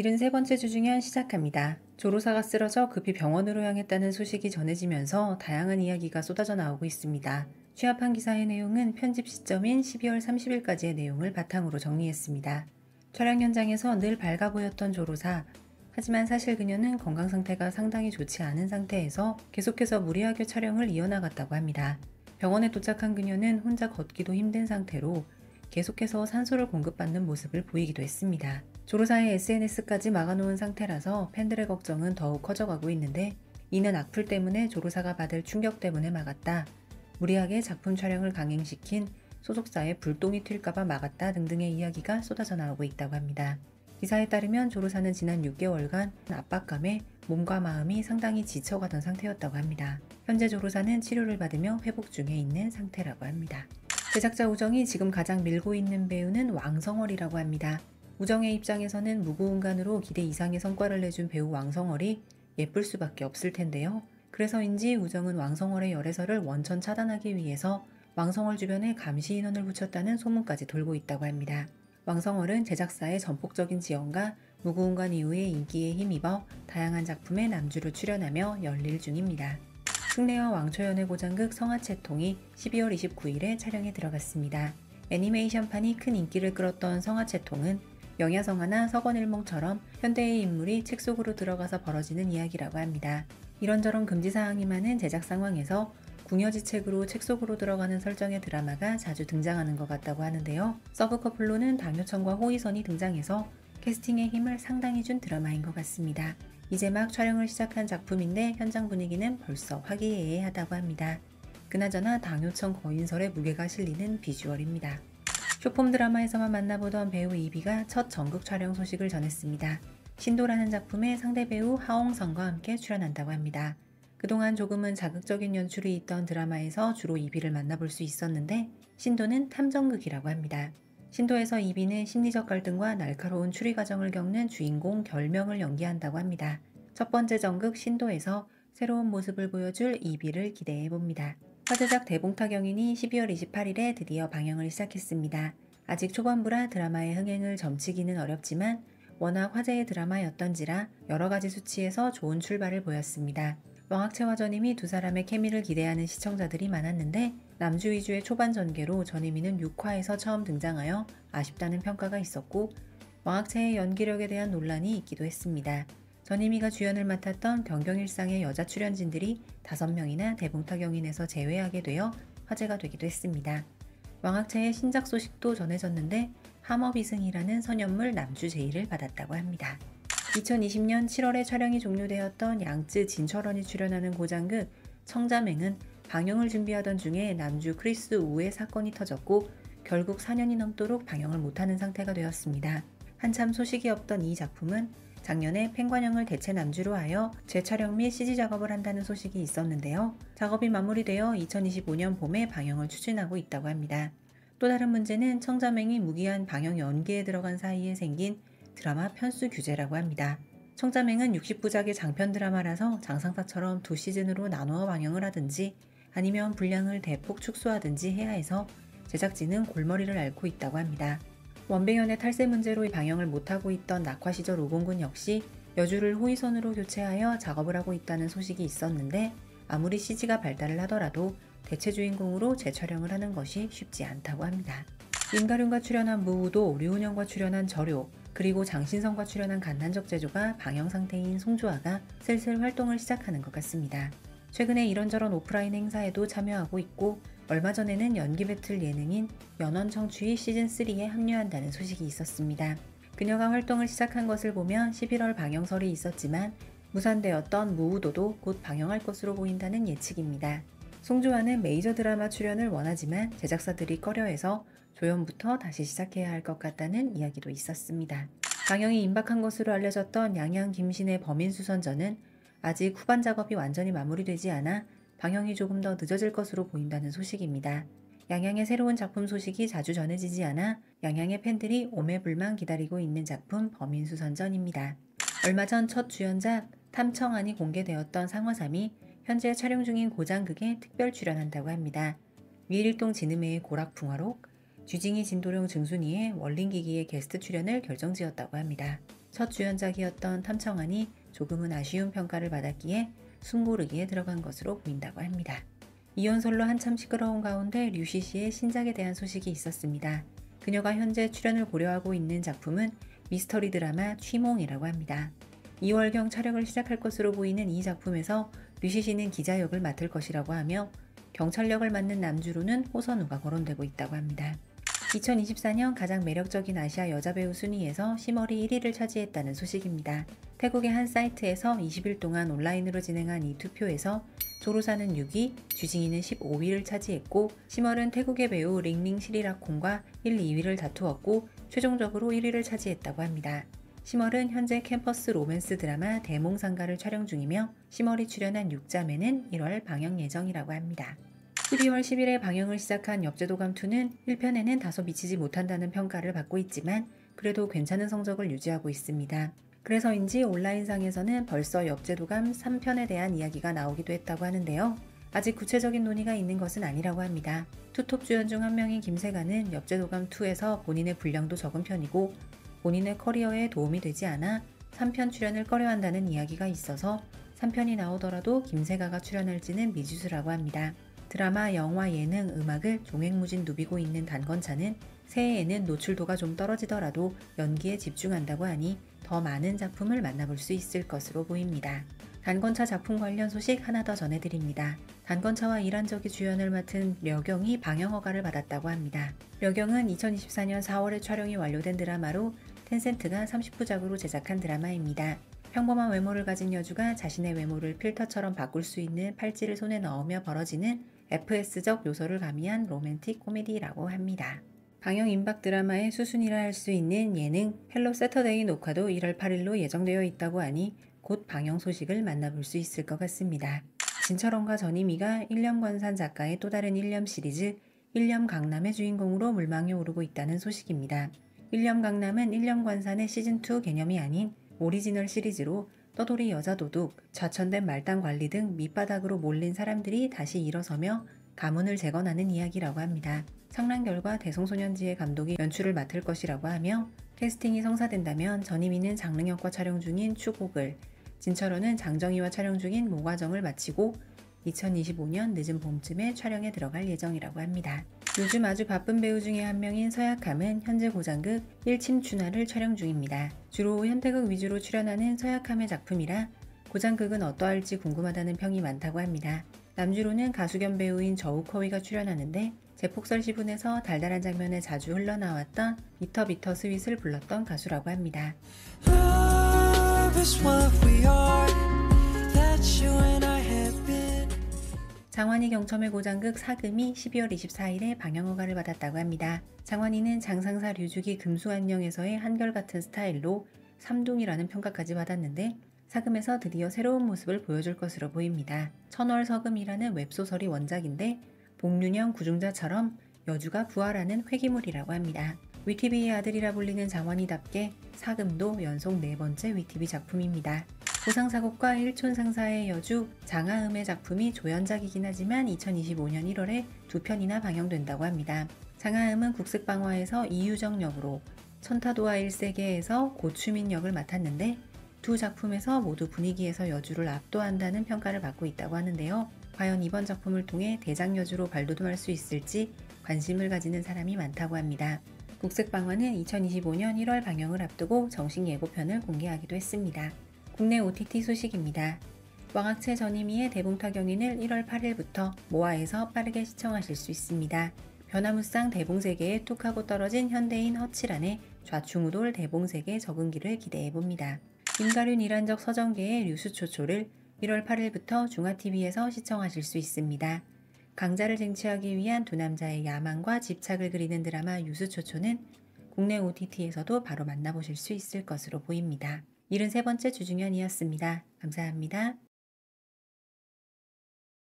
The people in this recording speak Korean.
73번째 주중현 시작합니다. 조로사가 쓰러져 급히 병원으로 향했다는 소식이 전해지면서 다양한 이야기가 쏟아져 나오고 있습니다. 취합한 기사의 내용은 편집 시점인 12월 30일까지의 내용을 바탕으로 정리했습니다. 촬영 현장에서 늘 밝아 보였던 조로사. 하지만 사실 그녀는 건강 상태가 상당히 좋지 않은 상태에서 계속해서 무리하게 촬영을 이어나갔다고 합니다. 병원에 도착한 그녀는 혼자 걷기도 힘든 상태로 계속해서 산소를 공급받는 모습을 보이기도 했습니다. 조로사의 SNS까지 막아놓은 상태라서 팬들의 걱정은 더욱 커져가고 있는데, 이는 악플 때문에 조로사가 받을 충격 때문에 막았다, 무리하게 작품 촬영을 강행시킨 소속사에 불똥이 튈까봐 막았다 등등의 이야기가 쏟아져 나오고 있다고 합니다. 기사에 따르면 조로사는 지난 6개월간 압박감에 몸과 마음이 상당히 지쳐가던 상태였다고 합니다. 현재 조로사는 치료를 받으며 회복 중에 있는 상태라고 합니다. 제작자 우정이 지금 가장 밀고 있는 배우는 왕성월이라고 합니다. 우정의 입장에서는 무고운간으로 기대 이상의 성과를 내준 배우 왕성월이 예쁠 수밖에 없을 텐데요. 그래서인지 우정은 왕성월의 열애설을 원천 차단하기 위해서 왕성월 주변에 감시 인원을 붙였다는 소문까지 돌고 있다고 합니다. 왕성월은 제작사의 전폭적인 지원과 무고운간 이후의 인기에 힘입어 다양한 작품에 남주로 출연하며 열일 중입니다. 승래와 왕초연의 고장극 성화채통이 12월 29일에 촬영에 들어갔습니다. 애니메이션판이 큰 인기를 끌었던 성화채통은 영야성화나 서건일몽처럼 현대의 인물이 책 속으로 들어가서 벌어지는 이야기라고 합니다. 이런저런 금지사항이 많은 제작 상황에서 궁여지책으로 책 속으로 들어가는 설정의 드라마가 자주 등장하는 것 같다고 하는데요. 서브 커플로는 당요청과 호이선이 등장해서 캐스팅에 힘을 상당히 준 드라마인 것 같습니다. 이제 막 촬영을 시작한 작품인데 현장 분위기는 벌써 화기애애하다고 합니다. 그나저나 당요청 거인설의 무게가 실리는 비주얼입니다. 쇼폼 드라마에서만 만나보던 배우 이비가 첫 전극 촬영 소식을 전했습니다. 신도라는 작품에 상대 배우 하홍선과 함께 출연한다고 합니다. 그동안 조금은 자극적인 연출이 있던 드라마에서 주로 이비를 만나볼 수 있었는데, 신도는 탐정극이라고 합니다. 신도에서 이비는 심리적 갈등과 날카로운 추리 과정을 겪는 주인공 결명을 연기한다고 합니다. 첫 번째 전극 신도에서 새로운 모습을 보여줄 이비를 기대해봅니다. 화제작 대봉타경인이 12월 28일에 드디어 방영을 시작했습니다. 아직 초반부라 드라마의 흥행을 점치기는 어렵지만 워낙 화제의 드라마였던지라 여러가지 수치에서 좋은 출발을 보였습니다. 왕학채와 전임이 두 사람의 케미를 기대하는 시청자들이 많았는데, 남주 위주의 초반 전개로 전임이는 6화에서 처음 등장하여 아쉽다는 평가가 있었고, 왕학채의 연기력에 대한 논란이 있기도 했습니다. 전임이가 주연을 맡았던 경경일상의 여자 출연진들이 5명이나 대봉타경인에서 제외하게 되어 화제가 되기도 했습니다. 왕학채의 신작 소식도 전해졌는데 함어비승이라는 선연물 남주 제의를 받았다고 합니다. 2020년 7월에 촬영이 종료되었던 양쯔 진철원이 출연하는 고장극 청자맹은 방영을 준비하던 중에 남주 크리스 우의 사건이 터졌고 결국 4년이 넘도록 방영을 못하는 상태가 되었습니다. 한참 소식이 없던 이 작품은 작년에 팽관영을 대체 남주로 하여 재촬영 및 CG 작업을 한다는 소식이 있었는데요. 작업이 마무리되어 2025년 봄에 방영을 추진하고 있다고 합니다. 또 다른 문제는 청자맹이 무기한 방영 연기에 들어간 사이에 생긴 드라마 편수 규제라고 합니다. 청자맹은 60부작의 장편 드라마라서 장상사처럼 2시즌으로 나누어 방영을 하든지 아니면 분량을 대폭 축소하든지 해야 해서 제작진은 골머리를 앓고 있다고 합니다. 원배현의 탈세 문제로 방영을 못하고 있던 낙화 시절 오공군 역시 여주를 호위선으로 교체하여 작업을 하고 있다는 소식이 있었는데, 아무리 CG가 발달을 하더라도 대체 주인공으로 재촬영을 하는 것이 쉽지 않다고 합니다. 임가륜과 출연한 무우도, 류은영과 출연한 절요, 그리고 장신성과 출연한 간난적 제조가 방영 상태인 송주아가 슬슬 활동을 시작하는 것 같습니다. 최근에 이런저런 오프라인 행사에도 참여하고 있고, 얼마 전에는 연기 배틀 예능인 연원청취 시즌3에 합류한다는 소식이 있었습니다. 그녀가 활동을 시작한 것을 보면 11월 방영설이 있었지만 무산되었던 무우도도 곧 방영할 것으로 보인다는 예측입니다. 송주아는 메이저 드라마 출연을 원하지만 제작사들이 꺼려해서 조연부터 다시 시작해야 할 것 같다는 이야기도 있었습니다. 방영이 임박한 것으로 알려졌던 양양 김신의 범인수선전은 아직 후반 작업이 완전히 마무리되지 않아 방영이 조금 더 늦어질 것으로 보인다는 소식입니다. 양양의 새로운 작품 소식이 자주 전해지지 않아 양양의 팬들이 오매불망 기다리고 있는 작품 범인수선전입니다. 얼마 전 첫 주연작 탐청안이 공개되었던 상화삼이 현재 촬영 중인 고장극에 특별 출연한다고 합니다. 위일동 진음회의 고락풍화록, 쥐징이 진도령 증순이의 원린기기의 게스트 출연을 결정지었다고 합니다. 첫 주연작이었던 탐청한이 조금은 아쉬운 평가를 받았기에 숨고르기에 들어간 것으로 보인다고 합니다. 이혼설로 한참 시끄러운 가운데 류시 씨의 신작에 대한 소식이 있었습니다. 그녀가 현재 출연을 고려하고 있는 작품은 미스터리 드라마 취몽이라고 합니다. 2월경 촬영을 시작할 것으로 보이는 이 작품에서 류시 씨는 기자 역을 맡을 것이라고 하며 경찰 역을 맡는 남주로는 호선우가 거론되고 있다고 합니다. 2024년 가장 매력적인 아시아 여자배우 순위에서 시머리 1위를 차지했다는 소식입니다. 태국의 한 사이트에서 20일 동안 온라인으로 진행한 이 투표에서 조로사는 6위, 주징이는 15위를 차지했고 시멀은 태국의 배우 링링 시리라콘과 1, 2위를 다투었고 최종적으로 1위를 차지했다고 합니다. 시멀은 현재 캠퍼스 로맨스 드라마 대몽상가를 촬영 중이며 시멀이 출연한 6자매는 1월 방영 예정이라고 합니다. 12월 10일에 방영을 시작한 역제도감2는 1편에는 다소 미치지 못한다는 평가를 받고 있지만 그래도 괜찮은 성적을 유지하고 있습니다. 그래서인지 온라인상에서는 벌써 역제도감 3편에 대한 이야기가 나오기도 했다고 하는데요. 아직 구체적인 논의가 있는 것은 아니라고 합니다. 투톱 주연 중 한 명인 김세가는 역제도감2에서 본인의 분량도 적은 편이고 본인의 커리어에 도움이 되지 않아 3편 출연을 꺼려한다는 이야기가 있어서 3편이 나오더라도 김세가가 출연할지는 미지수라고 합니다. 드라마, 영화, 예능, 음악을 종횡무진 누비고 있는 단건차는 새해에는 노출도가 좀 떨어지더라도 연기에 집중한다고 하니 더 많은 작품을 만나볼 수 있을 것으로 보입니다. 단건차 작품 관련 소식 하나 더 전해드립니다. 단건차와 이란적이 주연을 맡은 려경이 방영 허가를 받았다고 합니다. 려경은 2024년 4월에 촬영이 완료된 드라마로 텐센트가 30부작으로 제작한 드라마입니다. 평범한 외모를 가진 여주가 자신의 외모를 필터처럼 바꿀 수 있는 팔찌를 손에 넣으며 벌어지는 FS적 요소를 가미한 로맨틱 코미디라고 합니다. 방영 임박 드라마의 수순이라 할 수 있는 예능 헬로 세터데이 녹화도 1월 8일로 예정되어 있다고 하니 곧 방영 소식을 만나볼 수 있을 것 같습니다. 진철원과 전희미가 일념관산 작가의 또 다른 일념 시리즈 일념 강남의 주인공으로 물망에 오르고 있다는 소식입니다. 일념 강남은 일념관산의 시즌2 개념이 아닌 오리지널 시리즈로 떠돌이 여자 도둑, 좌천된 말단 관리 등 밑바닥으로 몰린 사람들이 다시 일어서며 가문을 재건하는 이야기라고 합니다. 상란결과 대성소년지의 감독이 연출을 맡을 것이라고 하며 캐스팅이 성사된다면 전희미는 장릉역과 촬영 중인 추곡을, 진철원은 장정희와 촬영 중인 모과정을 마치고 2025년 늦은 봄쯤에 촬영에 들어갈 예정이라고 합니다. 요즘 아주 바쁜 배우 중에 한 명인 서약함은 현재 고장극 일침춘하를 촬영 중입니다. 주로 현대극 위주로 출연하는 서약함의 작품이라 고장극은 어떠할지 궁금하다는 평이 많다고 합니다. 남주로는 가수 겸 배우인 저우커위가 출연하는데 제폭설 시분에서 달달한 장면에 자주 흘러나왔던 비터 비터 스윗을 불렀던 가수라고 합니다. 장환희 경첨의 고장극 사금이 12월 24일에 방영 허가를 받았다고 합니다. 장환희는 장상사 류주기 금수안녕에서의 한결같은 스타일로 삼둥이라는 평가까지 받았는데 사금에서 드디어 새로운 모습을 보여줄 것으로 보입니다. 천월서금이라는 웹소설이 원작인데 복륜형 구중자처럼 여주가 부활하는 회기물이라고 합니다. 위티비의 아들이라 불리는 장환희답게 사금도 연속 4번째 위티비 작품입니다. 고상사곡과 일촌상사의 여주, 장하음의 작품이 조연작이긴 하지만 2025년 1월에 2편이나 방영된다고 합니다. 장하음은 국색방화에서 이유정 역으로, 천타도와 1세계에서 고추민 역을 맡았는데 두 작품에서 모두 분위기에서 여주를 압도한다는 평가를 받고 있다고 하는데요. 과연 이번 작품을 통해 대장 여주로 발돋움할 수 있을지 관심을 가지는 사람이 많다고 합니다. 국색방화는 2025년 1월 방영을 앞두고 정식 예고편을 공개하기도 했습니다. 국내 OTT 소식입니다. 왕학채 전희미의 대봉타경인을 1월 8일부터 모아에서 빠르게 시청하실 수 있습니다. 변화무쌍 대봉세계에 툭 하고 떨어진 현대인 허칠안의 좌충우돌 대봉세계 적응기를 기대해봅니다. 김가륜 이란적 서정계의 류수초초를 1월 8일부터 중화TV에서 시청하실 수 있습니다. 강자를 쟁취하기 위한 두 남자의 야망과 집착을 그리는 드라마 유수초초는 국내 OTT에서도 바로 만나보실 수 있을 것으로 보입니다. 73번째 주중현이었습니다. 감사합니다.